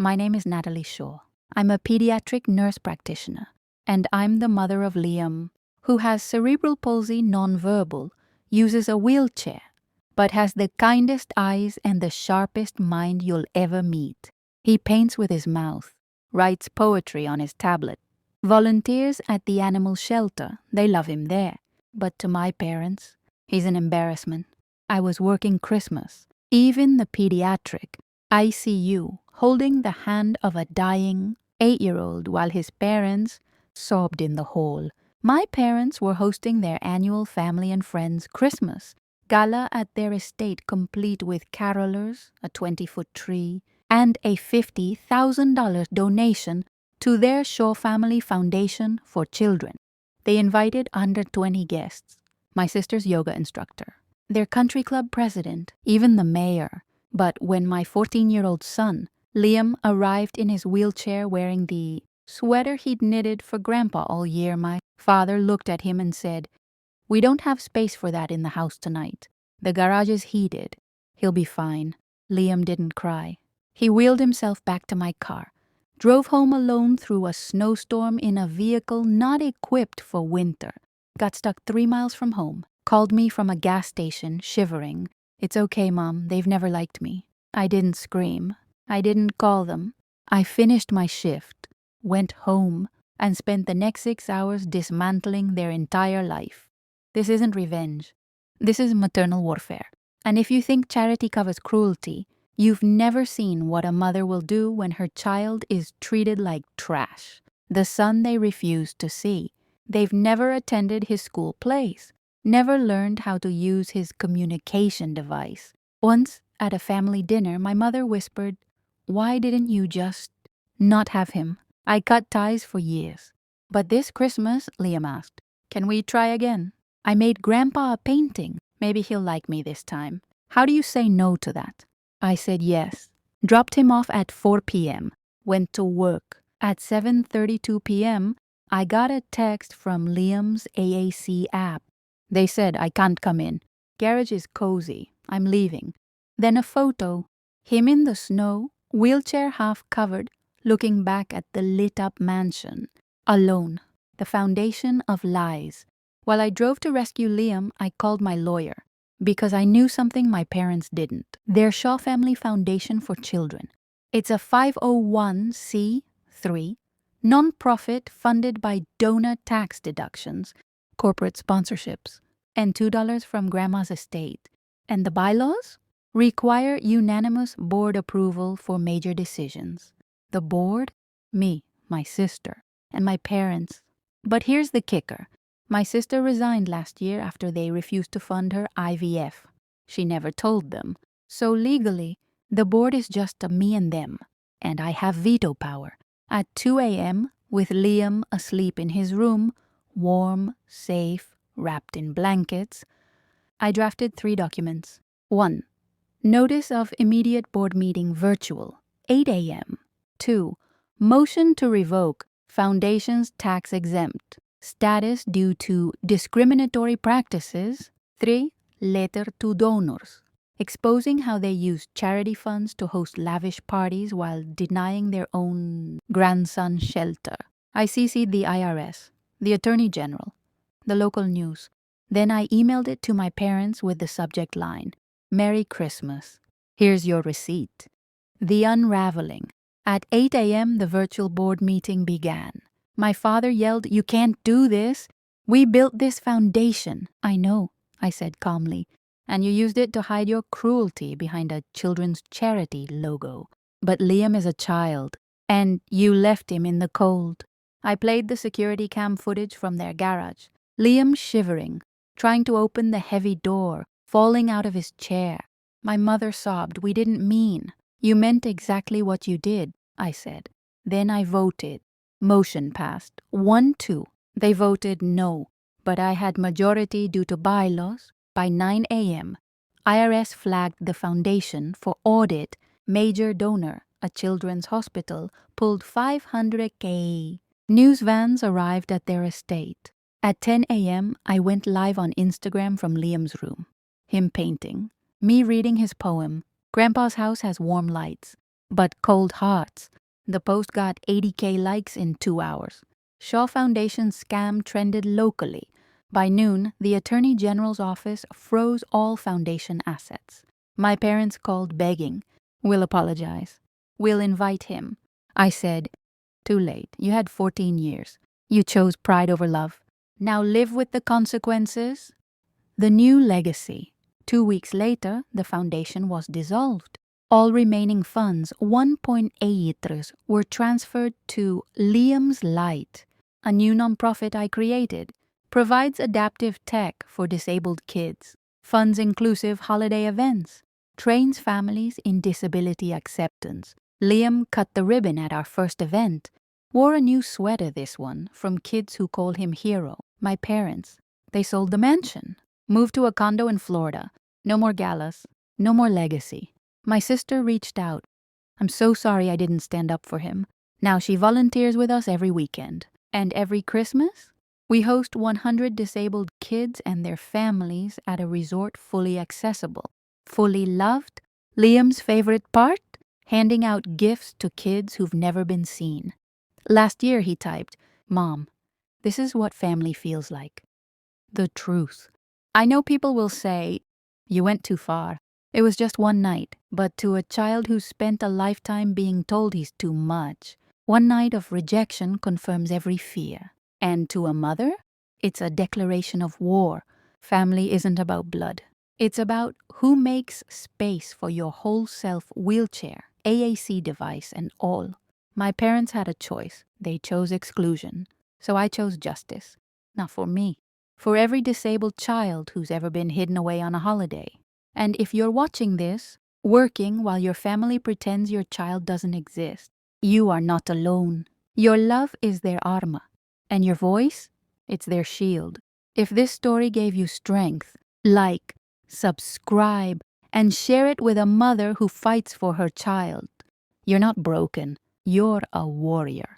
My name is Natalie Shaw. I'm a pediatric nurse practitioner, and I'm the mother of Liam, who has cerebral palsy nonverbal, uses a wheelchair, but has the kindest eyes and the sharpest mind you'll ever meet. He paints with his mouth, writes poetry on his tablet, volunteers at the animal shelter. They love him there. But to my parents, he's an embarrassment. I was working Christmas, even the pediatric ICU, holding the hand of a dying 8-year-old while his parents sobbed in the hall. My parents were hosting their annual family and friends Christmas gala at their estate, complete with carolers, a 20-foot tree, and a $50,000 donation to their Shaw Family Foundation for Children. They invited under 20 guests, my sister's yoga instructor, their country club president, even the mayor. But when my 14-year-old son, Liam, arrived in his wheelchair wearing the sweater he'd knitted for Grandpa all year, my father looked at him and said, "We don't have space for that in the house tonight. The garage is heated. He'll be fine." Liam didn't cry. He wheeled himself back to my car, drove home alone through a snowstorm in a vehicle not equipped for winter, got stuck 3 miles from home, called me from a gas station, shivering. "It's okay, Mom. They've never liked me." I didn't scream. I didn't call them. I finished my shift, went home, and spent the next 6 hours dismantling their entire life. This isn't revenge. This is maternal warfare. And if you think charity covers cruelty, you've never seen what a mother will do when her child is treated like trash, the son they refuse to see. They've never attended his school plays, never learned how to use his communication device. Once, at a family dinner, my mother whispered, "Why didn't you just not have him?" I cut ties for years. But this Christmas, Liam asked, "Can we try again?" I made Grandpa a painting. Maybe he'll like me this time. How do you say no to that? I said yes. Dropped him off at 4 p.m. Went to work. At 7:32 p.m., I got a text from Liam's AAC app. They said I can't come in. Garage is cozy. I'm leaving. Then a photo. Him in the snow, wheelchair half covered, looking back at the lit-up mansion. Alone. The foundation of lies. While I drove to rescue Liam, I called my lawyer, because I knew something my parents didn't. Their Shaw Family Foundation for Children. It's a 501c3, non-profit funded by donor tax deductions, corporate sponsorships, and $2 from Grandma's estate. And the bylaws require unanimous board approval for major decisions. The board? Me, my sister, and my parents. But here's the kicker. My sister resigned last year after they refused to fund her IVF. She never told them. So legally, the board is just a me and them. And I have veto power. At 2 a.m., with Liam asleep in his room, warm, safe, wrapped in blankets, I drafted 3 documents. 1. Notice of immediate board meeting virtual, 8 a.m. 2. Motion to revoke foundation's tax exempt. Status due to discriminatory practices. 3. Letter to donors, exposing how they use charity funds to host lavish parties while denying their own grandson shelter. I CC'd the IRS, the Attorney General, the local news. Then I emailed it to my parents with the subject line, "Merry Christmas. Here's your receipt." The unraveling. At 8 a.m., the virtual board meeting began. My father yelled, "You can't do this. We built this foundation." "I know," I said calmly, "and you used it to hide your cruelty behind a children's charity logo. But Liam is a child, and you left him in the cold." I played the security cam footage from their garage. Liam shivering, trying to open the heavy door, falling out of his chair. My mother sobbed, "We didn't mean." "You meant exactly what you did," I said. Then I voted. Motion passed. 1-2. They voted no, but I had majority due to bylaws. By 9 a.m., IRS flagged the foundation for audit. Major donor, a children's hospital, pulled $500K. News vans arrived at their estate. At 10 a.m., I went live on Instagram from Liam's room. Him painting. Me reading his poem. Grandpa's house has warm lights. But cold hearts. The post got 80K likes in 2 hours. Shaw Foundation scam trended locally. By noon, the Attorney General's office froze all foundation assets. My parents called begging. "We'll apologize. We'll invite him." I said, "Too late. You had 14 years. You chose pride over love. Now live with the consequences." The new legacy. 2 weeks later, the foundation was dissolved. All remaining funds, 1.8 were transferred to Liam's Light, a new nonprofit I created. Provides adaptive tech for disabled kids, funds inclusive holiday events, trains families in disability acceptance. Liam cut the ribbon at our first event. Wore a new sweater, this one, from kids who call him hero. My parents. They sold the mansion. Moved to a condo in Florida. No more galas. No more legacy. My sister reached out. "I'm so sorry I didn't stand up for him." Now she volunteers with us every weekend. And every Christmas, we host 100 disabled kids and their families at a resort fully accessible, fully loved. Liam's favorite part? Handing out gifts to kids who've never been seen. Last year he typed, "Mom, this is what family feels like." The truth. I know people will say, "You went too far. It was just one night." But to a child who's spent a lifetime being told he's too much, one night of rejection confirms every fear. And to a mother, it's a declaration of war. Family isn't about blood. It's about who makes space for your whole self wheelchair, AAC device, and all. My parents had a choice. They chose exclusion. So I chose justice. Not for me. For every disabled child who's ever been hidden away on a holiday. And if you're watching this, working while your family pretends your child doesn't exist, you are not alone. Your love is their arma. And your voice? It's their shield. If this story gave you strength, like, subscribe, and share it with a mother who fights for her child. You're not broken. You're a warrior.